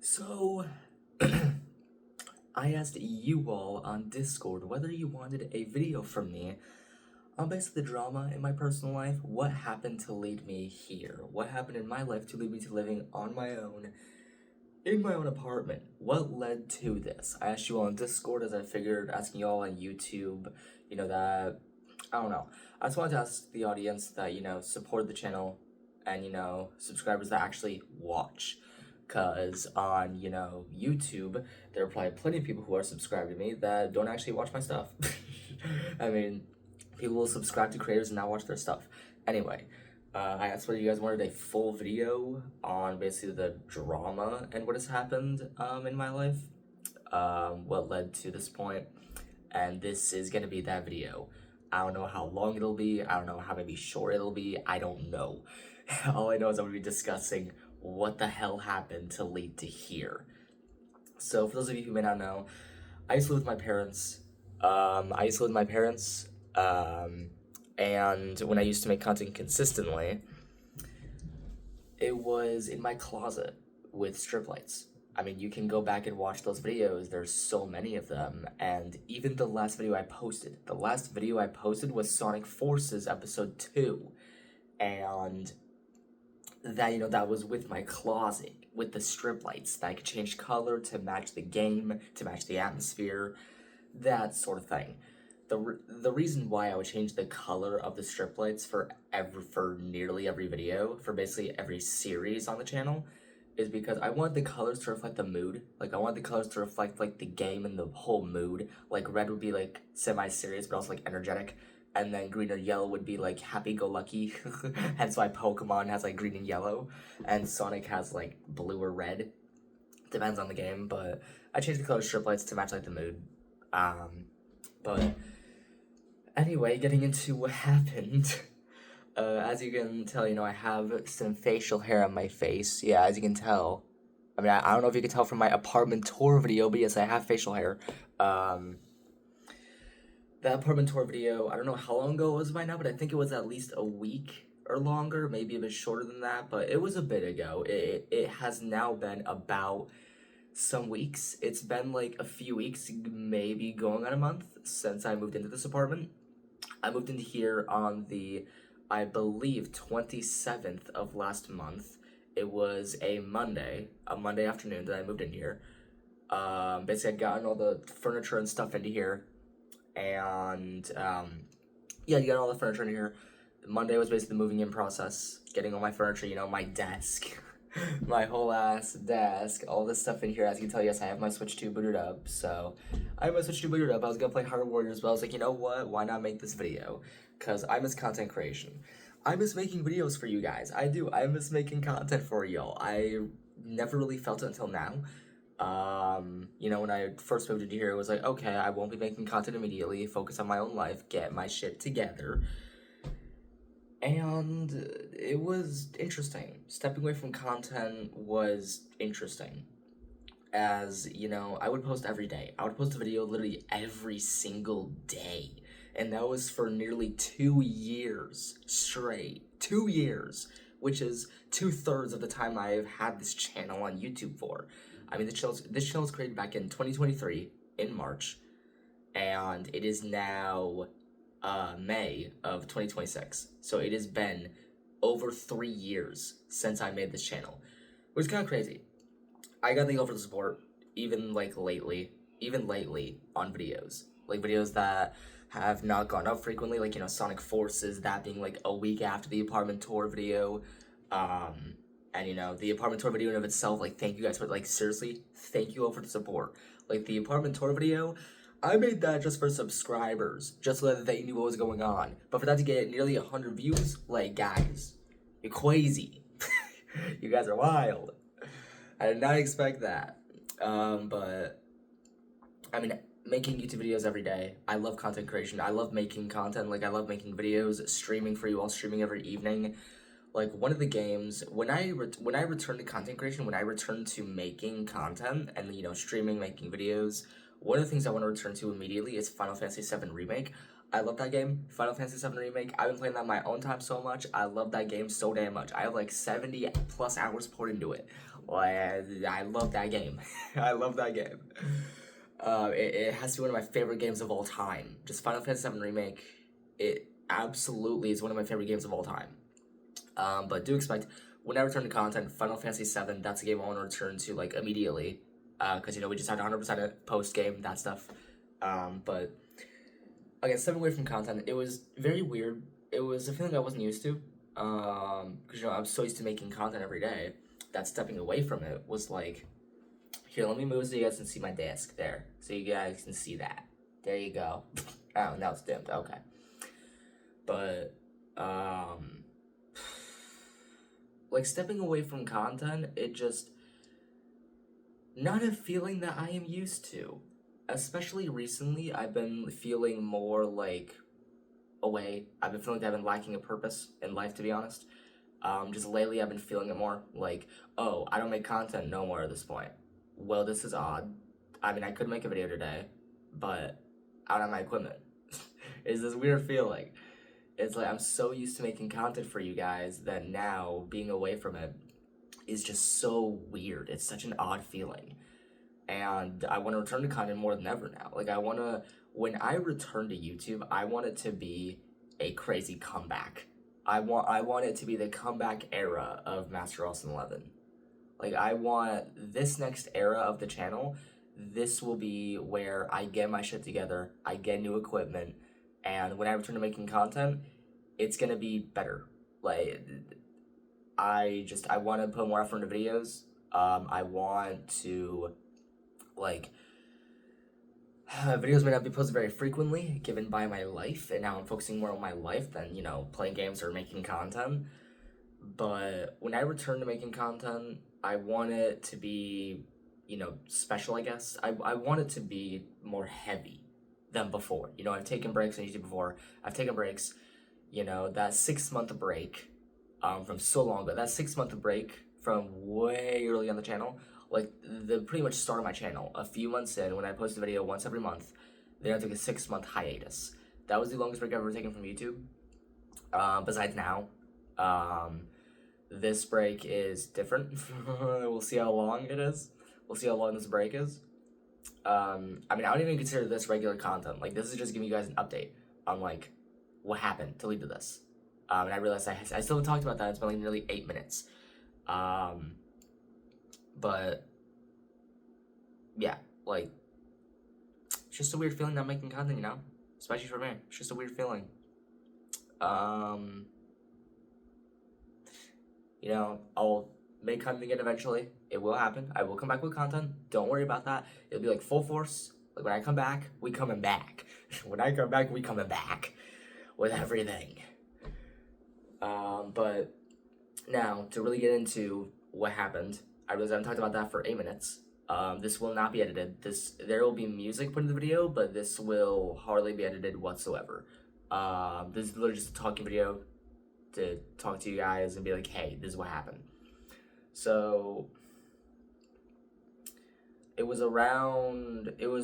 So, I asked you all on Discord whether you wanted a video from me on basically the drama in my personal life. What happened to lead me here? What happened in my life to lead me to living on my own, in my own apartment? What led to this? I asked you all on Discord, as I figured asking you all on YouTube, that, I don't know. I just wanted to ask the audience that, support the channel and, subscribers that actually watch. Because on, YouTube, there are probably plenty of people who are subscribed to me that don't actually watch my stuff. I mean, people will subscribe to creators and not watch their stuff. Anyway, I asked whether you guys wanted a full video on basically the drama and what has happened in my life, what led to this point, and this is gonna be that video. I don't know how long it'll be, I don't know how maybe short it'll be, I don't know. All I know is I'm gonna be discussing what the hell happened to lead to here. So for those of you who may not know, I used to live with my parents. And when I used to make content consistently, it was in my closet with strip lights. I mean, you can go back and watch those videos. There's so many of them. And even the last video I posted was Sonic Forces episode 2. And that, that was with my closet, with the strip lights that I could change color to match the game, to match the atmosphere, that sort of thing. The reason why I would change the color of the strip lights for nearly every video, for basically every series on the channel, is because I want the colors to reflect the mood. Like, I want the colors to reflect, like, the game and the whole mood. Like, red would be, like, semi-serious, but also, like, energetic. And then green or yellow would be, like, happy-go-lucky. Hence why Pokemon has, like, green and yellow. And Sonic has, like, blue or red. Depends on the game, but I changed the color strip lights to match, like, the mood. But anyway, getting into what happened. As you can tell, I have some facial hair on my face. Yeah, as you can tell. I mean, I don't know if you can tell from my apartment tour video, but yes, I have facial hair. That apartment tour video, I don't know how long ago it was by now, but I think it was at least a week or longer, maybe a bit shorter than that, but it was a bit ago. It has now been about some weeks. It's been like a few weeks, maybe going on a month, since I moved into this apartment. I moved into here on the, I believe, 27th of last month. It was a Monday afternoon that I moved in here. Basically, I'd gotten all the furniture and stuff into here. And, yeah, you got all the furniture in here. Monday was basically the moving in process, getting all my furniture, my desk, my whole ass desk, all this stuff in here. As you can tell, yes, I have my Switch 2 booted up, so I have my Switch 2 booted up. I was gonna play Hyrule Warriors, but I was like, you know what, why not make this video? Because I miss content creation. I miss making videos for you guys. I do, I miss making content for y'all. I never really felt it until now. When I first moved into here, it was like, okay, I won't be making content immediately, focus on my own life, get my shit together. And it was interesting. Stepping away from content was interesting. As, I would post every day. I would post a video literally every single day. And that was for nearly 2 years straight. 2 years, which is 2/3 of the time I've had this channel on YouTube for. I mean, this channel was created back in 2023, in March, and it is now May of 2026. So it has been over 3 years since I made this channel, which is kind of crazy. I gotta thank you all for the support, even lately on videos. Like videos that have not gone up frequently, like, Sonic Forces, that being like a week after the apartment tour video. And, the apartment tour video in of itself, like, thank you guys for, like, seriously, thank you all for the support. Like, the apartment tour video, I made that just for subscribers, just so that they knew what was going on. But for that to get nearly 100 views, like, guys, you're crazy. You guys are wild. I did not expect that. But, I mean, making YouTube videos every day, I love content creation. I love making content, like, I love making videos, streaming for you all, streaming every evening. Like, one of the games, when I return to content creation, when I return to making content and, streaming, making videos, one of the things I want to return to immediately is Final Fantasy VII Remake. I love that game. Final Fantasy VII Remake. I've been playing that on my own time so much. I love that game so damn much. I have like 70 plus hours poured into it. I love that game. I love that game. It has to be one of my favorite games of all time. Just Final Fantasy VII Remake. It absolutely is one of my favorite games of all time. But do expect when I return to content, Final Fantasy VII. That's a game I want to return to like immediately. Because we just had to 100% it post game, that stuff. But again, stepping away from content, it was very weird. It was a feeling I wasn't used to. Because I'm so used to making content every day that stepping away from it was like, here, let me move so you guys can see my desk there, so you guys can see that. There you go. Oh, now it's dimmed. Okay, but like stepping away from content, it just not a feeling that I am used to. Especially recently, I've been feeling more like away. I've been feeling like I've been lacking a purpose in life, to be honest. Just lately, I've been feeling it more like, oh, I don't make content no more at this point. Well, this is odd. I mean, I could make a video today, but I don't have my equipment. It's this weird feeling. It's like I'm so used to making content for you guys that now being away from it is just so weird. It's such an odd feeling. And I want to return to content more than ever now. Like, when I return to YouTube, I want it to be a crazy comeback. I want it to be the comeback era of Master Awesome 11. Like, I want this next era of the channel, this will be where I get my shit together, I get new equipment, and when I return to making content, it's gonna be better. Like, I want to put more effort into videos. I want to, like, videos may not be posted very frequently, given by my life, and now I'm focusing more on my life than, playing games or making content. But when I return to making content, I want it to be, special, I guess. I want it to be more heavy than before. I've taken breaks on YouTube before. I've taken breaks, that 6-month break from so long ago. That 6-month break from way early on the channel, like the pretty much start of my channel. A few months in, when I post a video once every month, then I took a 6-month hiatus. That was the longest break I've ever taken from YouTube. Besides now. This break is different. We'll see how long it is. We'll see how long this break is. I don't even consider this regular content. Like, this is just giving you guys an update on, like, what happened to lead to this. And I realized I still haven't talked about that. It's been, like, nearly 8 minutes. But, yeah, like, it's just a weird feeling not making content, Especially for me. It's just a weird feeling. I'll make content again eventually. It will happen. I will come back with content. Don't worry about that. It'll be like full force. Like, when I come back, we coming back. When I come back, we coming back with everything. But now to really get into what happened, I realized I haven't talked about that for 8 minutes. This will not be edited. There will be music put in the video, but this will hardly be edited whatsoever. This is literally just a talking video to talk to you guys and be like, hey, this is what happened. So it was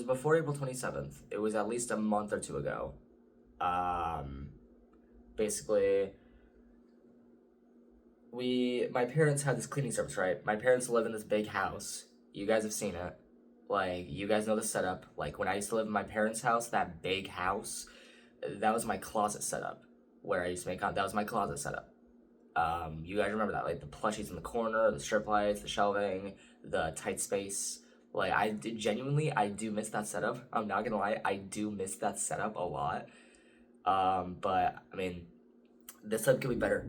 before April 27th. It was at least a month or two ago. Basically, my parents had this cleaning service, right? My parents live in this big house. You guys have seen it. Like, you guys know the setup. Like, when I used to live in my parents' house, that big house, that was my closet setup. Where I used to make content, that was my closet setup. You guys remember that, like the plushies in the corner, the strip lights, the shelving, the tight space. Like, I do miss that setup. I'm not gonna lie, I do miss that setup a lot. But I mean, this setup could be better.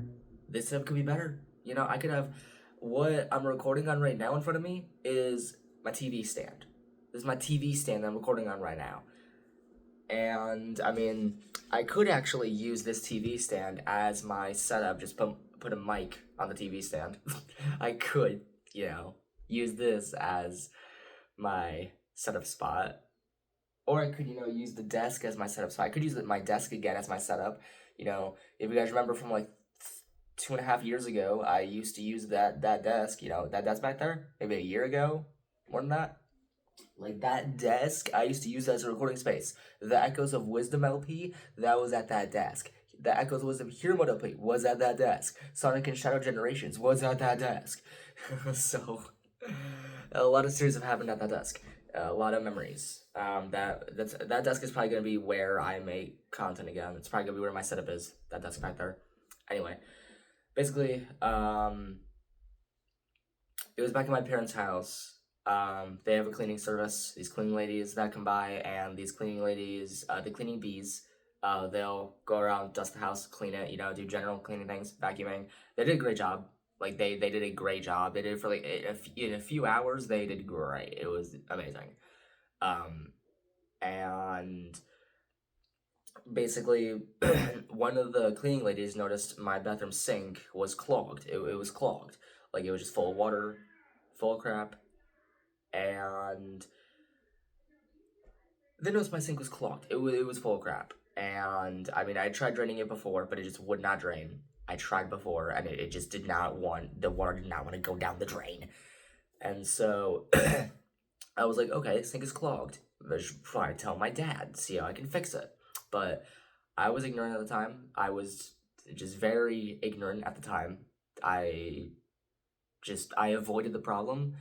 I could have what I'm recording on right now in front of me is my TV stand. This is my TV stand that I'm recording on right now. And I mean, I could actually use this TV stand as my setup, just put a mic on the TV stand. I could, use this as my setup spot. Or I could, use the desk as my setup spot. I could use my desk again as my setup. If you guys remember from like 2.5 years ago, I used to use that desk, that desk back there, maybe a year ago, more than that. Like that desk, I used to use as a recording space. The Echoes of Wisdom LP, that was at that desk. The Echoes of Wisdom Hero Mode LP was at that desk. Sonic and Shadow Generations was at that desk. So, a lot of series have happened at that desk. A lot of memories. That desk is probably gonna be where I make content again. It's probably gonna be where my setup is. That desk back there. Anyway, basically, it was back in my parents' house. They have a cleaning service. These cleaning ladies that come by, and these cleaning ladies, the cleaning bees, they'll go around, dust the house, clean it, do general cleaning things, vacuuming. They did a great job. Like they did a great job. They did it for like in a few hours. They did great. It was amazing. And basically, one of the cleaning ladies noticed my bathroom sink was clogged. It was clogged. Like it was just full of water, full of crap, and they noticed my sink was clogged. It was full of crap. And I mean, I tried draining it before, but it just would not drain. I tried before, and it just did not want, the water did not want to go down the drain. And so I was like, okay, sink is clogged. I should probably tell my dad, see how I can fix it. But I was ignorant at the time. I was just very ignorant at the time. I avoided the problem,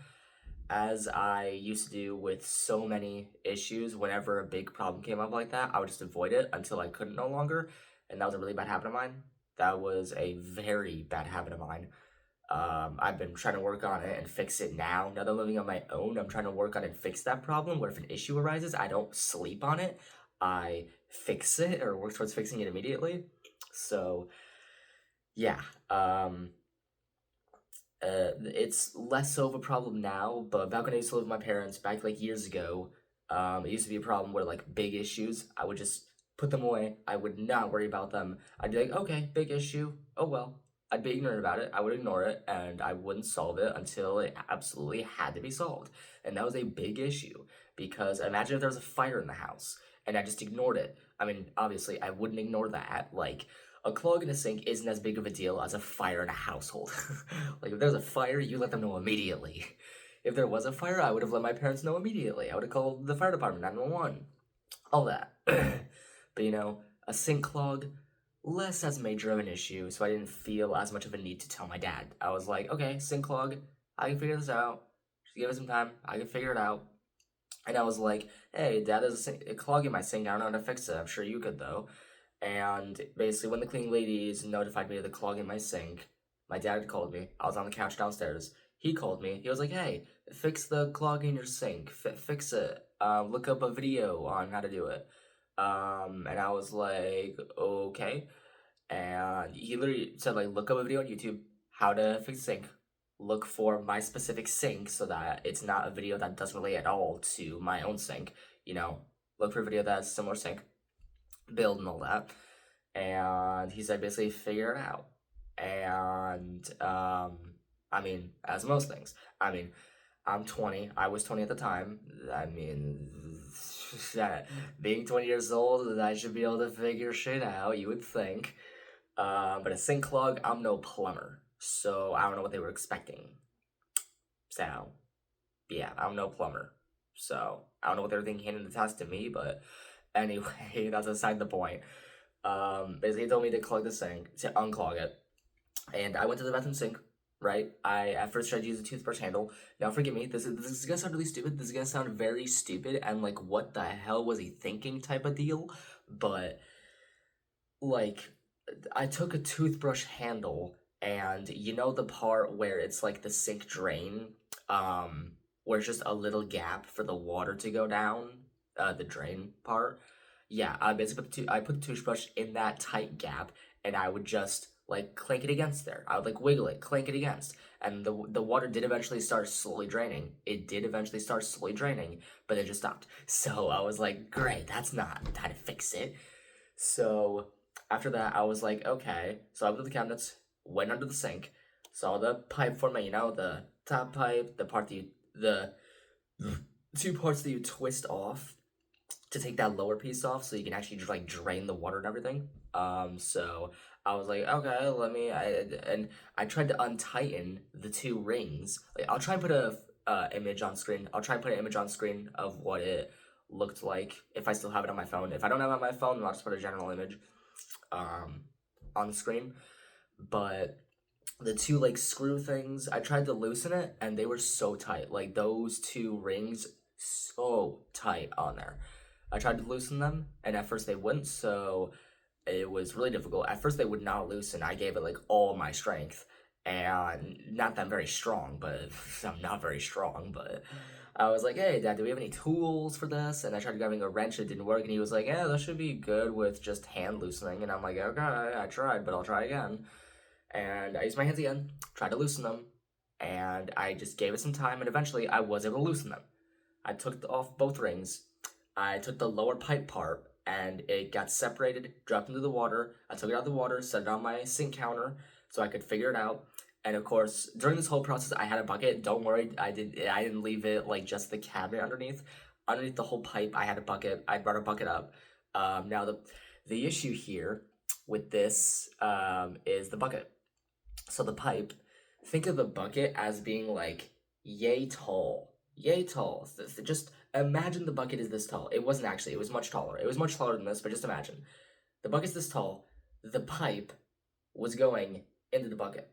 as I used to do with so many issues. Whenever a big problem came up like that, I would just avoid it until I couldn't no longer. And that was a really bad habit of mine. That was a very bad habit of mine. I've been trying to work on it and fix it now. Now that I'm living on my own, I'm trying to work on and fix that problem, where if an issue arises, I don't sleep on it. I fix it or work towards fixing it immediately. So, yeah. It's less so of a problem now, but back when I used to live with my parents, back like years ago, it used to be a problem where like big issues, I would just put them away. I would not worry about them. I'd be like, okay, big issue. Oh well. I'd be ignorant about it. I would ignore it, and I wouldn't solve it until it absolutely had to be solved. And that was a big issue, because imagine if there was a fire in the house and I just ignored it. I mean, obviously, I wouldn't ignore that. Like, a clog in a sink isn't as big of a deal as a fire in a household. Like, if there's a fire, you let them know immediately. If there was a fire, I would have let my parents know immediately. I would have called the fire department, 911, all that. But a sink clog, less as major of an issue, so I didn't feel as much of a need to tell my dad. I was like, okay, sink clog, I can figure this out. Just give it some time, I can figure it out. And I was like, hey, dad, there's a clog in my sink, I don't know how to fix it. I'm sure you could, though. And basically, when the cleaning ladies notified me of the clog in my sink, my dad called me. I was on the couch downstairs. He called me. He was like, hey, fix the clog in your sink. Fix it. Look up a video on how to do it. And I was like, okay. And he literally said, like, look up a video on YouTube, how to fix the sink. Look for my specific sink so that it's not a video that doesn't relate at all to my own sink. Look for a video that's similar sink, build and all that. And he said basically figure it out. And I mean, as most things, I mean, I'm 20. I was 20 at the time. I mean, being 20 years old, I should be able to figure shit out, you would think. But a sink clog, I'm no plumber, so I don't know what they were expecting. So, yeah, I'm no plumber, so I don't know what they were thinking handing the task to me, but anyway, that's aside the point. Basically, he told me to clog the sink, to unclog it, and I went to the bathroom sink. Right, I at first tried to use a toothbrush handle. Now, forgive me, this is gonna sound really stupid. This is gonna sound very stupid and like, what the hell was he thinking type of deal. But like, I took a toothbrush handle, and the part where it's like the sink drain, where it's just a little gap for the water to go down, the drain part. Yeah, I basically put the toothbrush in that tight gap, and I would just like clank it against there. I would like wiggle it, clank it against, and the water did eventually start slowly draining. It did eventually start slowly draining, but it just stopped. So I was like, great, that's not how to fix it. So after that, I was like, okay. So I went to the cabinets, went under the sink, saw the pipe format, the top pipe, the two parts that you twist off to take that lower piece off, so you can actually like drain the water and everything. So I was like, okay, and I tried to untighten the two rings. Like, I'll try and put image on screen. I'll try and put an image on screen of what it looked like if I still have it on my phone. If I don't have it on my phone, then I'll just put a general image on the screen. But the two like screw things, I tried to loosen it and they were so tight. Like those two rings, so tight on there. I tried to loosen them and at first they wouldn't, so it was really difficult. At first they would not loosen. I gave it like all my strength, and not that I'm very strong, but I'm not very strong, but I was like, hey Dad, do we have any tools for this? And I tried grabbing a wrench, it didn't work, and he was like, yeah, that should be good with just hand loosening. And I'm like, okay, I tried, but I'll try again. And I used my hands again, tried to loosen them, and I just gave it some time, and eventually I was able to loosen them. I took off both rings, I took the lower pipe part, and it got separated, dropped into the water. I took it out of the water, set it on my sink counter so I could figure it out. And of course, during this whole process, I had a bucket. Don't worry, I didn't leave it like just the cabinet underneath. Underneath the whole pipe, I had a bucket. I brought a bucket up. Now the issue here with this is the bucket. So the pipe, think of the bucket as being like yay tall. Yay tall. Just imagine the bucket is this tall. It wasn't actually, it was much taller. It was much taller than this, but just imagine. The bucket's this tall. The pipe was going into the bucket.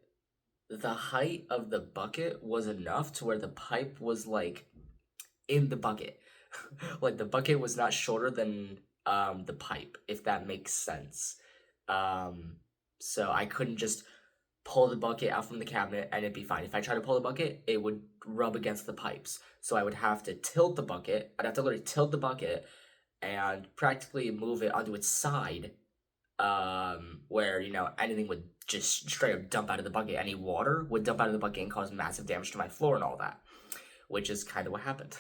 The height of the bucket was enough to where the pipe was like in the bucket. Like the bucket was not shorter than the pipe, if that makes sense. So I couldn't just pull the bucket out from the cabinet and it'd be fine. If I tried to pull the bucket, it would rub against the pipes. So I would have to tilt the bucket. I'd have to literally tilt the bucket and practically move it onto its side, where, you know, anything would just straight up dump out of the bucket. Any water would dump out of the bucket and cause massive damage to my floor and all that, which is kind of what happened.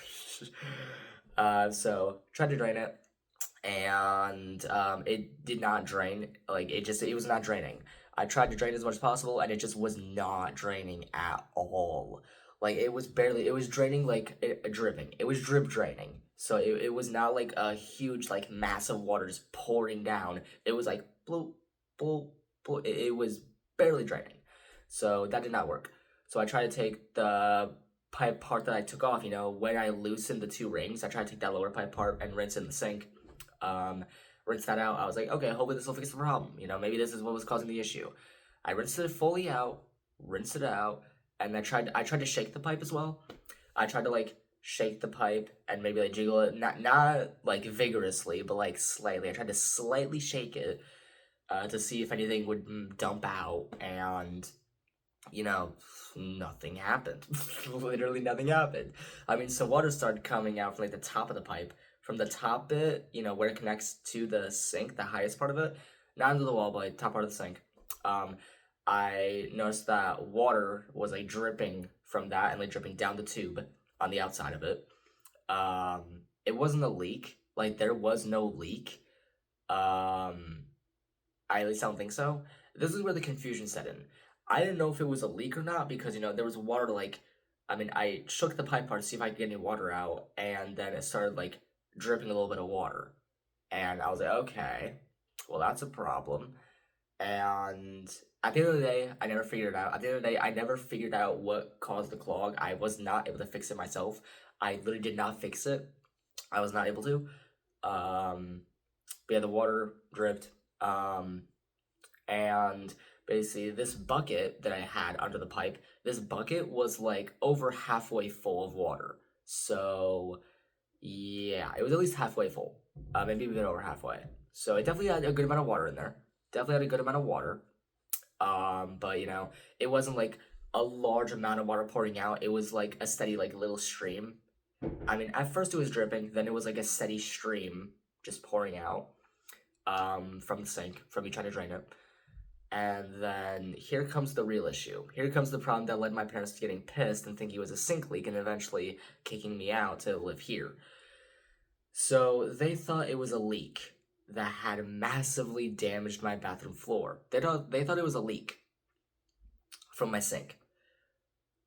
So tried to drain it, and it did not drain. Like it was not draining. I tried to drain as much as possible, and it just was not draining at all. Like it was draining like dripping. It was drip draining. So it was not like a huge like massive water just pouring down. It was like bloop bloop bloop. It was barely draining. So that did not work. So I tried to take the pipe part that I took off. You know, when I loosened the two rings, I tried to take that lower pipe part and rinse in the sink. Rinse that out. I was like, okay, hopefully this will fix the problem. You know, maybe this is what was causing the issue. I rinsed it fully out, rinsed it out, and I tried to shake the pipe as well. I tried to like shake the pipe and maybe like jiggle it, not like vigorously, but like slightly. I tried to slightly shake it to see if anything would dump out, and you know, nothing happened. Literally nothing happened. I mean, some water started coming out from like the top of the pipe. From the top bit, you know, where it connects to the sink, the highest part of it, not into the wall, but like, top part of the sink. I noticed that water was like dripping from that and like dripping down the tube on the outside of it. It wasn't a leak. Like there was no leak. At least I don't think so. This is where the confusion set in. I didn't know if it was a leak or not because, you know, there was water like, I mean, I shook the pipe part to see if I could get any water out, and then it started like dripping a little bit of water. And I was like, okay, well, that's a problem. And at the end of the day, I never figured it out. At the end of the day, I never figured out what caused the clog. I was not able to fix it myself. I literally did not fix it. I was not able to. But yeah, the water dripped. And basically this bucket that I had under the pipe, this bucket was like over halfway full of water. So yeah, it was at least halfway full, maybe even over halfway. So it definitely had a good amount of water in there. Definitely had a good amount of water. But you know, it wasn't like a large amount of water pouring out. It was like a steady like little stream. I mean, at first it was dripping, then it was like a steady stream just pouring out from the sink, from me trying to drain it. And then here comes the real issue. Here comes the problem that led my parents to getting pissed and thinking it was a sink leak and eventually kicking me out to live here. So they thought it was a leak that had massively damaged my bathroom floor. They thought it was a leak from my sink.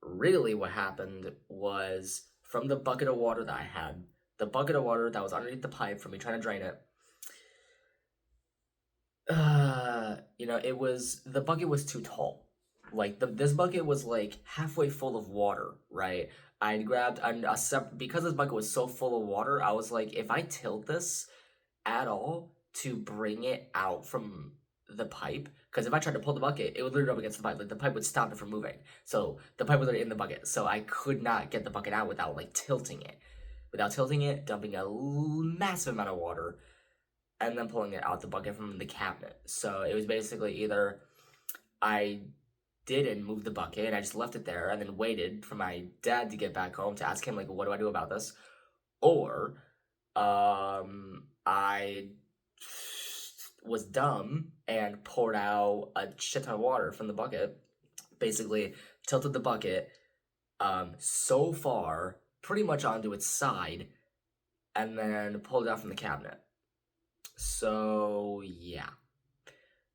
Really what happened was from the bucket of water that I had, the bucket of water that was underneath the pipe from me trying to drain it, you know, the bucket was too tall. like this bucket was like halfway full of water, right? I grabbed because this bucket was so full of water. I was like, if I tilt this at all to bring it out from the pipe, because if I tried to pull the bucket, it would literally rub against the pipe. Like the pipe would stop it from moving. So the pipe was already in the bucket. So I could not get the bucket out without like tilting it. Without tilting it, dumping a massive amount of water, and then pulling it out the bucket from the cabinet. So it was basically either I didn't move the bucket and I just left it there and then waited for my dad to get back home to ask him like, what do I do about this? Or I was dumb and poured out a shit ton of water from the bucket. Basically, tilted the bucket so far, pretty much onto its side, and then pulled it out from the cabinet. So yeah,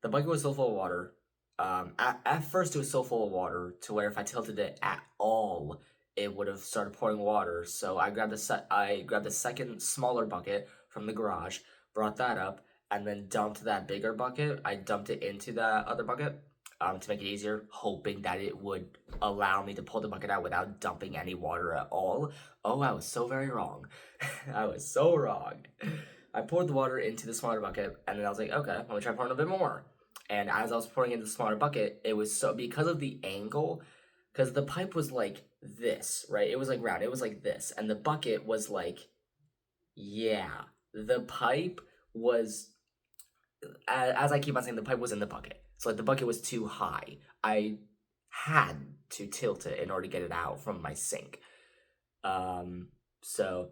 the bucket was so full of water. At first, it was so full of water to where if I tilted it at all, it would have started pouring water. So I grabbed a second smaller bucket from the garage, brought that up, and then dumped that bigger bucket. I dumped it into that other bucket to make it easier, hoping that it would allow me to pull the bucket out without dumping any water at all. Oh, I was so very wrong. I was so wrong. I poured the water into the smaller bucket, and then I was like, okay, let me try pouring a bit more. And as I was pouring into the smaller bucket, it was so, because of the angle, because the pipe was like this, right? It was like round, it was like this. And the bucket was like, yeah, the pipe was, as I keep on saying, the pipe was in the bucket. So like the bucket was too high. I had to tilt it in order to get it out from my sink. So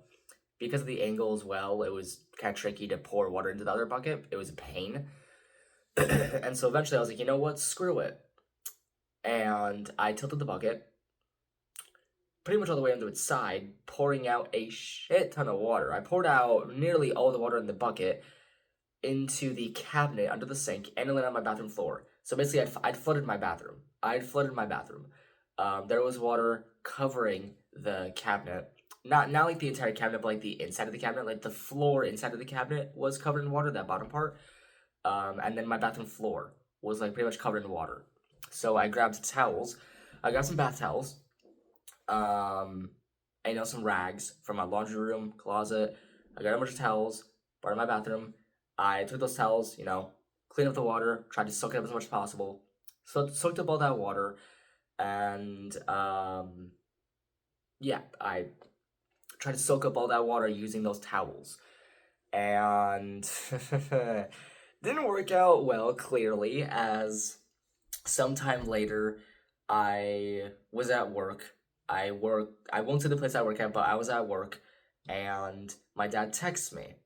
because of the angle as well, it was kind of tricky to pour water into the other bucket. It was a pain. And so eventually I was like, you know what, screw it. And I tilted the bucket pretty much all the way onto its side, pouring out a shit ton of water. I poured out nearly all the water in the bucket into the cabinet under the sink and it landed on my bathroom floor. So basically, I'd flooded my bathroom. There was water covering the cabinet. Not like the entire cabinet, but like the inside of the cabinet. Like the floor inside of the cabinet was covered in water, that bottom part. And then my bathroom floor was like pretty much covered in water. So I grabbed towels. I got some bath towels. And some rags from my laundry room, closet. I got a bunch of towels, brought in my bathroom. I took those towels, cleaned up the water, tried to soak it up as much as possible. So soaked up all that water, and yeah, I tried to soak up all that water using those towels, and didn't work out well. Clearly, as sometime later, I was at work. I won't say the place I work at, but I was at work, and my dad texts me.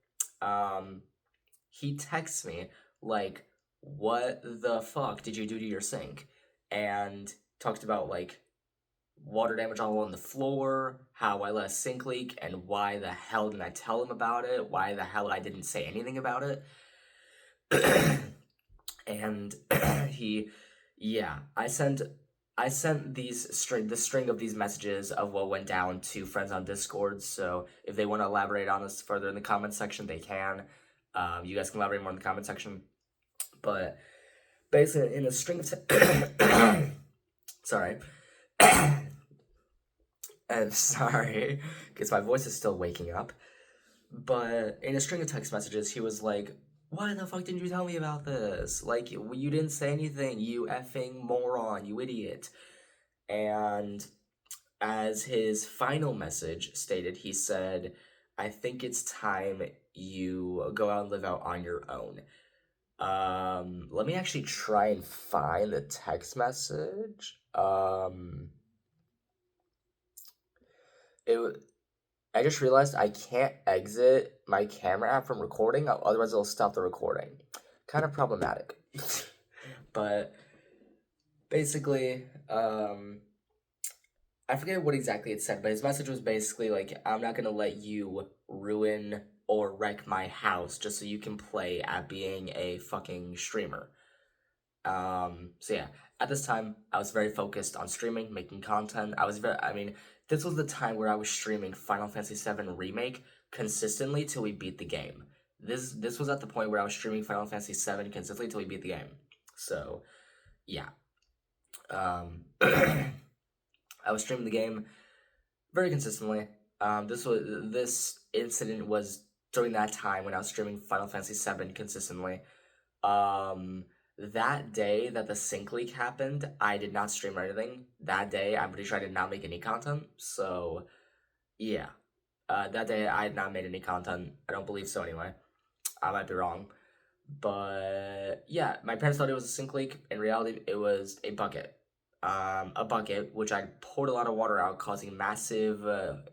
He texts me like, "What the fuck did you do to your sink?" And talked about like water damage all on the floor, how I let a sink leak, and why the hell didn't I tell him about it? Why the hell I didn't say anything about it? And I sent the string of these messages of what went down to friends on Discord. So if they want to elaborate on this further in the comment section, they can. You guys can elaborate more in the comment section. But basically, in a string of sorry. I'm sorry, because my voice is still waking up. But in a string of text messages, he was like, "Why the fuck didn't you tell me about this? Like, you didn't say anything, you effing moron, you idiot." And as his final message stated, he said, "I think it's time you go out and live out on your own." Let me actually try and find the text message. I just realized I can't exit my camera app from recording, otherwise it'll stop the recording. Kind of problematic. But basically, I forget what exactly it said, but his message was basically like, "I'm not gonna let you ruin or wreck my house just so you can play at being a fucking streamer." So yeah, at this time, I was very focused on streaming, making content. This was the time where I was streaming Final Fantasy VII Remake consistently till we beat the game. This was at the point where I was streaming Final Fantasy VII consistently till we beat the game. So, yeah. I was streaming the game very consistently. This incident was during that time when I was streaming Final Fantasy VII consistently. Um, that day that the sync leak happened, I did not stream or anything. That day, I'm pretty sure I did not make any content. So, yeah. That day, I had not made any content. I don't believe so anyway. I might be wrong. But, yeah, my parents thought it was a sync leak. In reality, it was a bucket. A bucket, which I poured a lot of water out, causing massive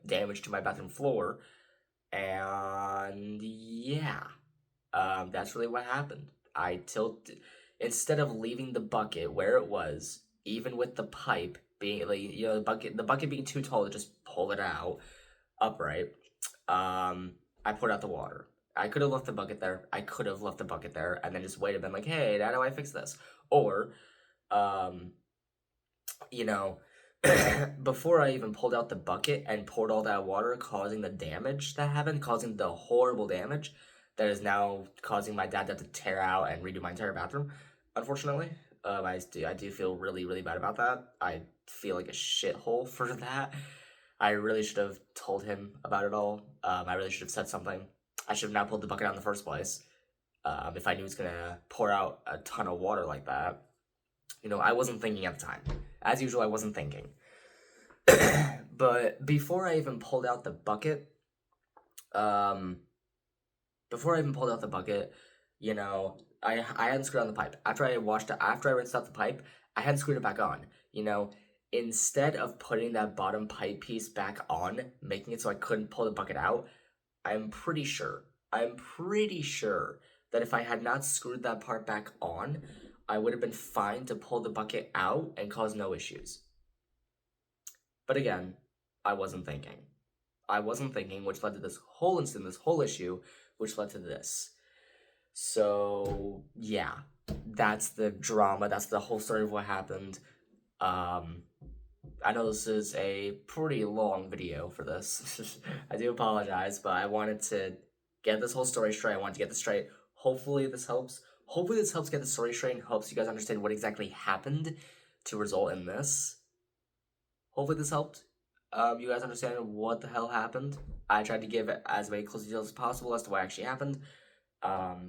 damage to my bathroom floor. And, yeah. That's really what happened. I tilted instead of leaving the bucket where it was, even with the pipe being like the bucket being too tall to just pull it out upright. I poured out the water. I could have left the bucket there. I could have left the bucket there and then just waited, been like, hey, how do I fix this? Or, um, you know, before I even pulled out the bucket and poured all that water, causing the damage that happened, causing the horrible damage that is now causing my dad to have to tear out and redo my entire bathroom, unfortunately. I do feel really, really bad about that. I feel like a shithole for that. I really should have told him about it all. I really should have said something. I should have not pulled the bucket out in the first place. If I knew he was gonna pour out a ton of water like that. I wasn't thinking at the time. As usual, I wasn't thinking. But before I even pulled out the bucket, um, I hadn't screwed on the pipe. After I rinsed out the pipe, I hadn't screwed it back on. Instead of putting that bottom pipe piece back on, making it so I couldn't pull the bucket out, I'm pretty sure that if I had not screwed that part back on, I would have been fine to pull the bucket out and cause no issues. But again, I wasn't thinking. Which led to this whole incident, this whole issue, which led to this. So, yeah, that's the drama. That's the whole story of what happened. I know this is a pretty long video for this. I do apologize, but I wanted to get this whole story straight. I wanted to get this straight. Hopefully this helps. Hopefully this helps get the story straight and helps you guys understand what exactly happened to result in this. Hopefully this helped. You guys understand what the hell happened. I tried to give as many close details as possible as to what actually happened.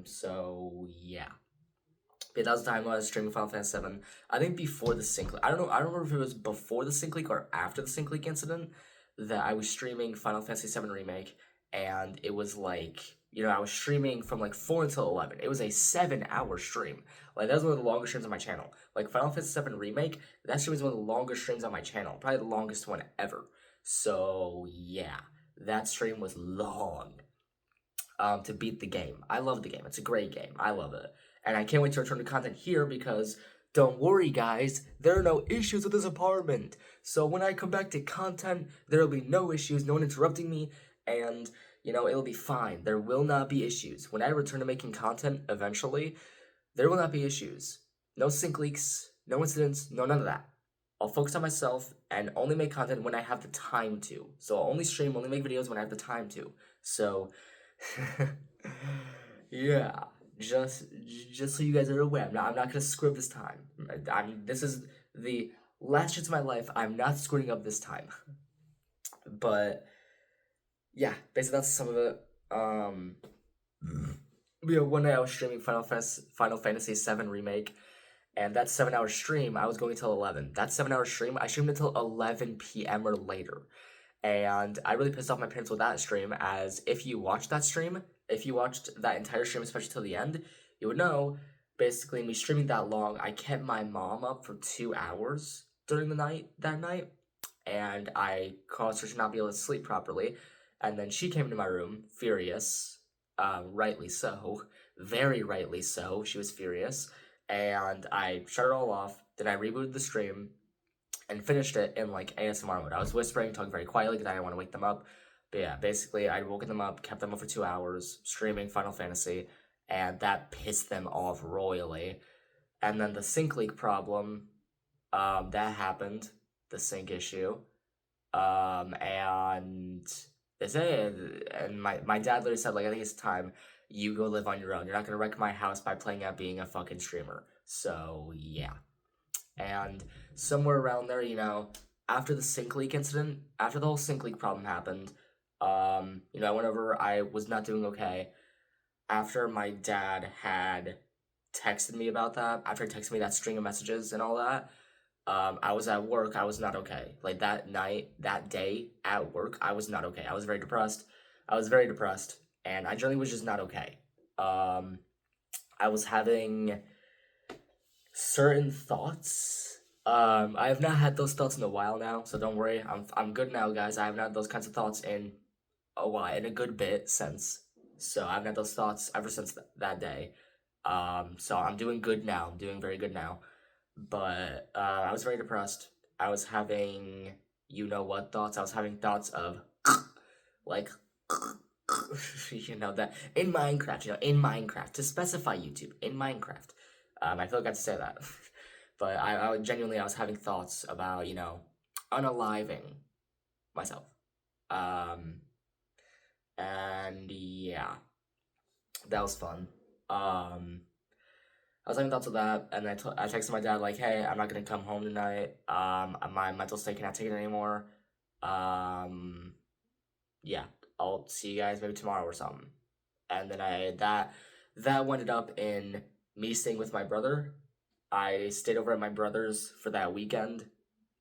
So yeah. But that was the time when I was streaming Final Fantasy VII. I think before the sync leak. I don't know. I don't remember if it was before the sync leak or after the sync leak incident that I was streaming Final Fantasy VII Remake, and it was like, I was streaming from like 4 until 11. It was a 7-hour stream. Like, that was one of the longest streams on my channel. Like, Final Fantasy VII Remake, that stream was one of the longest streams on my channel. Probably the longest one ever. So, yeah. That stream was long. To beat the game. I love the game. It's a great game. I love it. And I can't wait to return to content here because, don't worry guys, there are no issues with this apartment. So when I come back to content, there will be no issues, no one interrupting me, and, it'll be fine. There will not be issues. When I return to making content eventually, there will not be issues. No sync leaks, no incidents, no none of that. I'll focus on myself and only make content when I have the time to. So I'll only stream, only make videos when I have the time to. So, yeah. Just so you guys are aware, I'm not gonna screw up this time. This is the last chance of my life. I'm not screwing up this time. But yeah, basically that's some of it. One day I was streaming Final Fantasy VII Remake, and that 7-hour stream I was going until 11. That 7-hour stream I streamed until 11 p.m. or later. And I really pissed off my parents with that stream, as if you watched that entire stream, especially till the end, you would know, basically, me streaming that long, I kept my mom up for 2 hours during that night, and I caused her to not be able to sleep properly, and then she came into my room, furious, rightly so, very rightly so, she was furious, and I shut it all off, then I rebooted the stream, and finished it in like ASMR mode. I was whispering, talking very quietly because I didn't want to wake them up. But yeah, basically I'd woken them up, kept them up for 2 hours, streaming Final Fantasy, and that pissed them off royally. And then the sync leak problem, that happened, the sync issue. And they say, and my dad literally said, like, I think it's time you go live on your own. You're not gonna wreck my house by playing out being a fucking streamer. So yeah. And somewhere around there, after the sink leak incident, after the whole sink leak problem happened, whenever I was not doing okay, after my dad had texted me about that, after he texted me that string of messages and all that, I was at work. I was not okay. Like that night, that day at work, I was not okay. I was very depressed. I was very depressed, and I generally was just not okay. Um, I was having certain thoughts. I have not had those thoughts in a while now, so don't worry. I'm good now, guys. I haven't had those kinds of thoughts in a while, in a good bit since. So I've had those thoughts ever since that day. So I'm doing good now. I'm doing very good now. But I was very depressed. I was having what thoughts. I was having thoughts of like that in Minecraft. In Minecraft, to specify YouTube, in Minecraft. I feel like I have to say that. But I genuinely, I was having thoughts about unaliving myself. Um, and yeah, that was fun. I was having thoughts of that, and I texted my dad like, "Hey, I'm not gonna come home tonight. My mental state cannot take it anymore. Um, yeah, I'll see you guys maybe tomorrow or something." And then that ended up in me staying with my brother. I stayed over at my brother's for that weekend.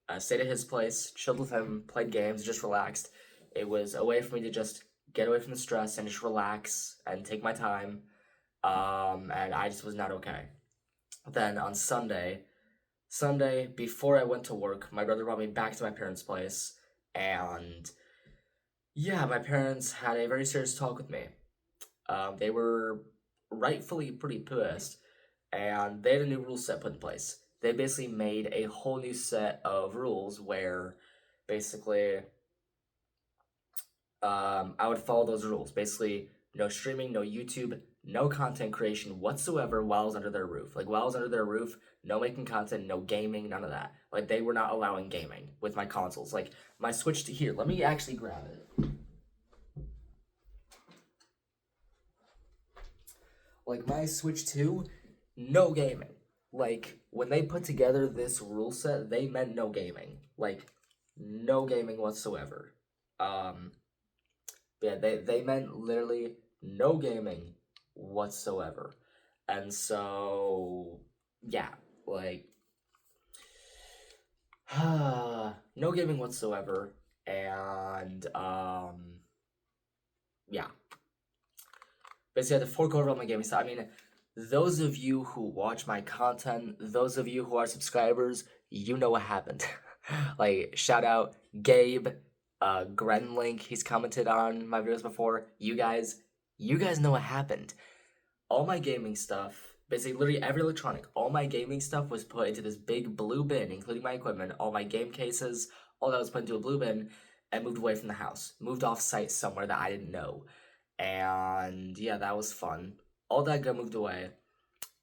I stayed at his place, chilled with him, played games, just relaxed. It was a way for me to just get away from the stress and just relax and take my time. And I just was not okay. Then on Sunday before I went to work, my brother brought me back to my parents' place, and yeah, my parents had a very serious talk with me. They were rightfully pretty pissed, and they had a new rule set put in place. They basically made a whole new set of rules where basically I would follow those rules. Basically, no streaming, no YouTube, no content creation whatsoever while I was under their roof. Like, while I was under their roof, no making content, no gaming, none of that. Like, they were not allowing gaming with my consoles. Like, my Switch to here, let me actually grab it. Like, my Switch 2, no gaming. Like, when they put together this rule set, they meant no gaming. Like, no gaming whatsoever. Yeah, they meant literally no gaming whatsoever. And so, yeah, like, no gaming whatsoever. And, yeah. Basically, I had to fork over all my gaming stuff. I mean, those of you who watch my content, those of you who are subscribers, you know what happened. Like, shout out Gabe, Grenlink, he's commented on my videos before. You guys know what happened. All my gaming stuff, basically literally every electronic, all my gaming stuff was put into this big blue bin, including my equipment, all my game cases, all that was put into a blue bin, and moved away from the house. Moved off site somewhere that I didn't know. And yeah, that was fun. All that got moved away,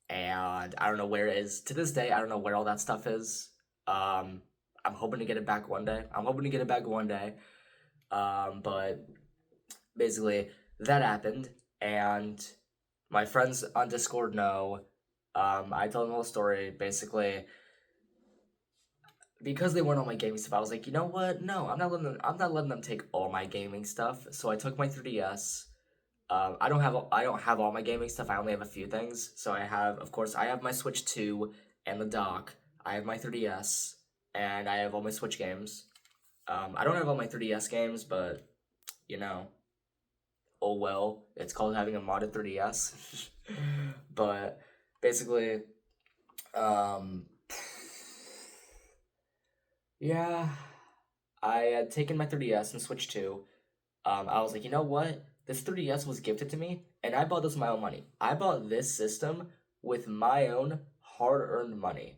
and I don't know where it is. To this day, I don't know where all that stuff is. I'm hoping to get it back one day. But basically, that happened, and my friends on Discord know. I told them the whole story. Basically, because they weren't all my gaming stuff, I was like, you know what? No, I'm not letting them take all my gaming stuff. So I took my 3DS. I don't have all my gaming stuff. I only have a few things. So of course, I have my Switch 2 and the dock. I have my 3DS, and I have all my Switch games. I don't have all my 3DS games, but you know, oh well. It's called having a modded 3DS. But basically, um, yeah, I had taken my 3DS and Switch 2. I was like, you know what? This 3DS was gifted to me, and I bought this with my own money. I bought this system with my own hard-earned money.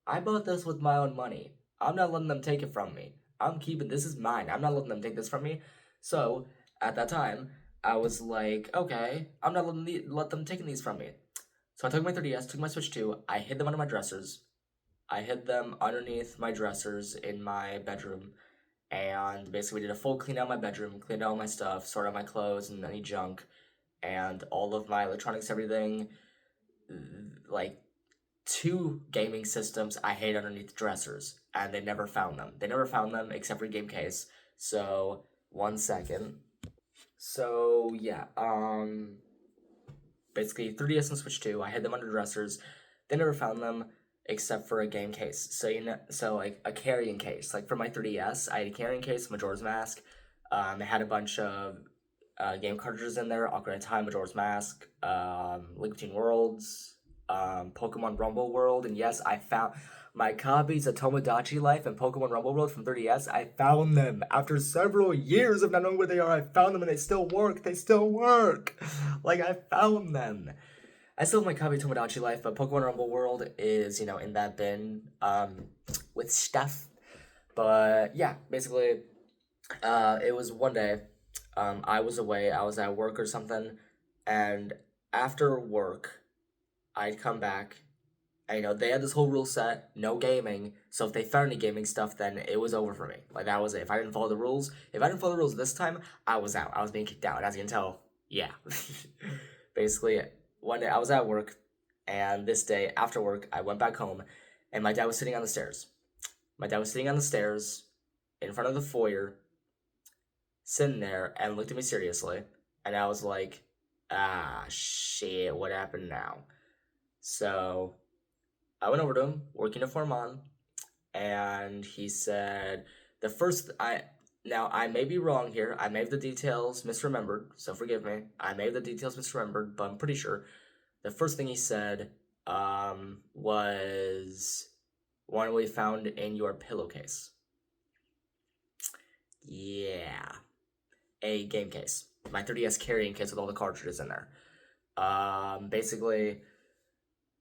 I bought this with my own money. I'm not letting them take it from me. I'm keeping this is mine. I'm not letting them take this from me. So at that time, I was like, okay, I'm not let them taking these from me. So I took my 3DS, took my Switch 2, I hid them under my dressers. I hid them underneath my dressers in my bedroom, and basically we did a full clean out my bedroom, cleaned out all my stuff, sorted out my clothes and any junk, and all of my electronics, everything. Like, 2 gaming systems I hid underneath dressers, and they never found them. They never found them except for game case. So, one second. So, yeah, basically 3DS and Switch 2, I hid them under dressers. They never found them except for a game case. So, like a carrying case. Like for my 3DS, I had a carrying case, Majora's Mask. It had a bunch of game cartridges in there, Ocarina of Time, Majora's Mask, Link Between Worlds, Pokemon Rumble World, and yes, I found my copies of Tomodachi Life and Pokemon Rumble World from 3DS. I found them after several years of not knowing where they are. I found them and they still work. They still work. Like, I found them. I still have my copy of Tomodachi Life, but Pokemon Rumble World is, in that bin, with stuff. But yeah, basically, it was one day, I was away, I was at work or something, and after work, I'd come back, and they had this whole rule set, no gaming, so if they found any gaming stuff, then it was over for me. Like, that was it. If I didn't follow the rules this time, I was out. I was being kicked out, as you can tell, yeah. Basically, one day I was at work, and this day, after work, I went back home, and my dad was sitting on the stairs. My dad was sitting on the stairs, in front of the foyer, sitting there, and looked at me seriously, and I was like, ah, shit, what happened now? So, I went over to him, work uniform on, and he said, now I may be wrong here, I may have the details misremembered, so forgive me, I may have the details misremembered, but I'm pretty sure. The first thing he said, was one we found in your pillowcase. Yeah. A game case. My 3DS carrying case with all the cartridges in there. Basically,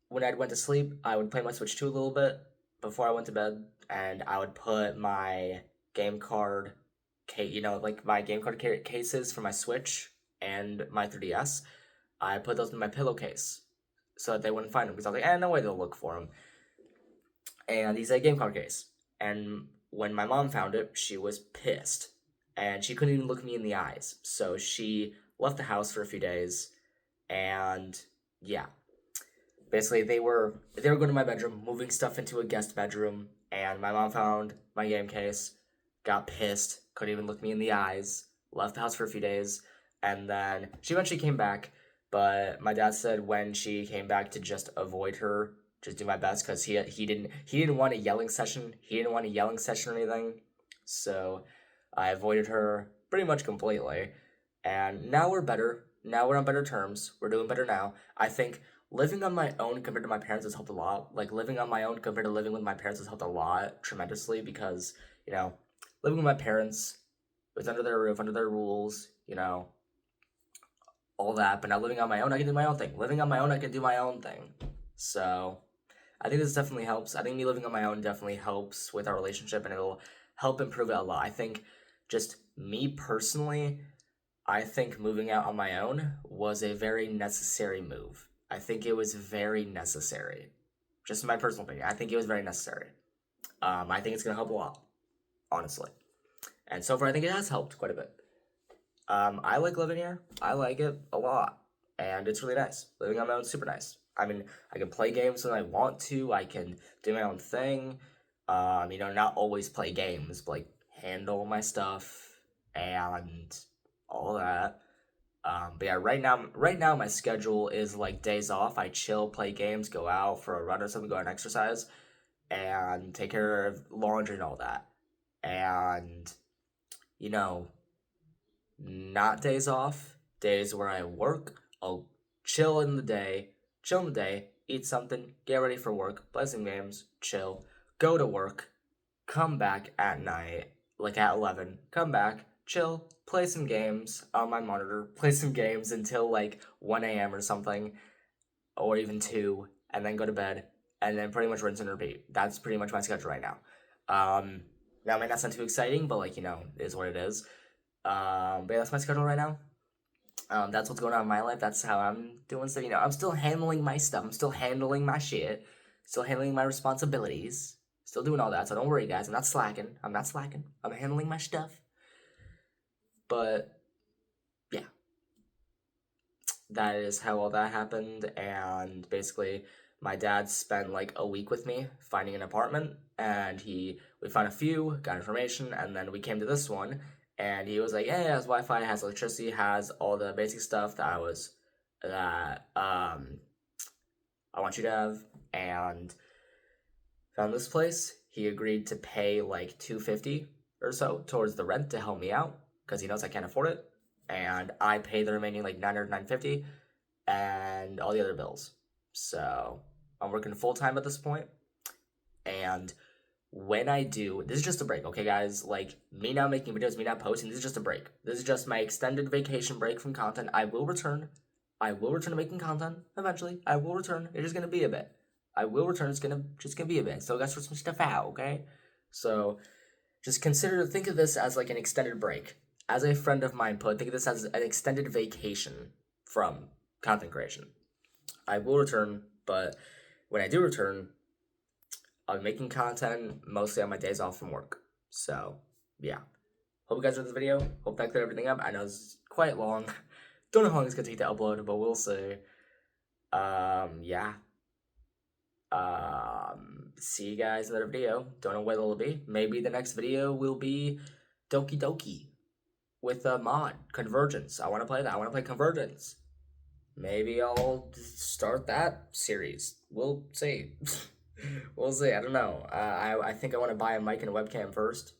when I went to sleep, I would play my Switch 2 a little bit before I went to bed, and I would put my game card like my game card cases for my Switch and my 3DS, I put those in my pillowcase so that they wouldn't find them, because I was like, no way they'll look for them. And he's a game card case. And when my mom found it, she was pissed. And she couldn't even look me in the eyes. So she left the house for a few days. And yeah. Basically, they were going to my bedroom, moving stuff into a guest bedroom. And my mom found my game case, got pissed, couldn't even look me in the eyes, left the house for a few days. And then she eventually came back. But my dad said when she came back to just avoid her, just do my best, because he didn't want a yelling session. He didn't want a yelling session or anything. So I avoided her pretty much completely. And now we're better. Now we're on better terms. We're doing better now. I think living on my own compared to my parents has helped a lot. Like, living on my own compared to living with my parents has helped a lot, tremendously, because, living with my parents, it's under their roof, under their rules, all that. But now living on my own, I can do my own thing. Living on my own, I can do my own thing. So I think this definitely helps. I think me living on my own definitely helps with our relationship, and it'll help improve it a lot. I think, just me personally, I think moving out on my own was a very necessary move. I think it was very necessary. Just my personal opinion, I think it was very necessary. I think it's going to help a lot, honestly. And so far, I think it has helped quite a bit. I like living here. I like it a lot. And it's really nice. Living on my own is super nice. I mean, I can play games when I want to. I can do my own thing. Not always play games, but like handle my stuff and all that. But yeah, right now my schedule is like days off. I chill, play games, go out for a run or something, go out and exercise, and take care of laundry and all that. And not days off, days where I work. I'll chill in the day, eat something, get ready for work, play some games, chill, go to work, come back at night, like at 11, come back, chill, play some games on my monitor, play some games until like 1 a.m. or something, or even 2, and then go to bed, and then pretty much rinse and repeat. That's pretty much my schedule right now. That might not sound too exciting, but it is what it is. But yeah, that's my schedule right now. That's what's going on in my life. That's how I'm doing stuff. I'm still handling my stuff. I'm still handling my shit. Still handling my responsibilities. Still doing all that. So don't worry, guys. I'm not slacking. I'm handling my stuff. But yeah, that is how all that happened. And basically, My dad spent like a week with me finding an apartment, and we found a few, got information, and then we came to this one, and he was like, "Yeah, it has Wi-Fi, it has electricity, has all the basic stuff that I want you to have," and found this place. He agreed to pay like $250 or so towards the rent to help me out because he knows I can't afford it, and I pay the remaining like $950 and all the other bills. So I'm working full time at this point, and when I do, this is just a break, okay, guys? Like, me not making videos, me not posting, this is just a break. This is just my extended vacation break from content. I will return. I will return to making content eventually. I will return. It is gonna be a bit. I will return. It's just gonna be a bit. So I gotta sort some stuff out, okay? So just think of this as like an extended break. As a friend of mine put, think of this as an extended vacation from content creation. I will return, but when I do return, I'll be making content mostly on my days off from work. So, yeah. Hope you guys enjoyed this video. Hope that cleared everything up. I know it's quite long. Don't know how long it's gonna take to upload, but we'll see. Yeah. See you guys in another video. Don't know what it'll be. Maybe the next video will be Doki Doki with a mod, Convergence. I want to play that. I want to play Convergence. Maybe I'll start that series. We'll see. We'll see. I don't know. I think I want to buy a mic and a webcam first,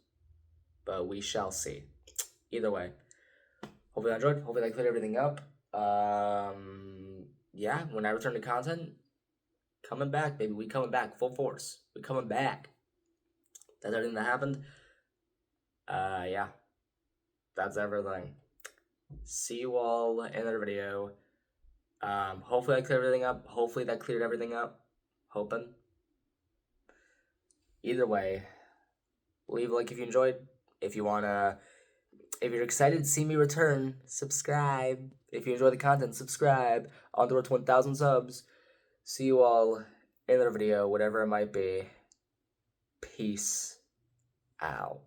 but we shall see. Either way, hopefully I enjoyed. Hopefully I cleared everything up. Yeah, when I return to content, coming back, baby. We coming back full force. We coming back. That's everything that happened. Yeah, that's everything. See you all in another video. Hopefully I cleared everything up. Hopefully that cleared everything up. Hoping. Either way, leave a like if you enjoyed. If you're excited to see me return, subscribe. If you enjoy the content, subscribe. On the road to 1,000 subs. See you all in another video, whatever it might be. Peace out.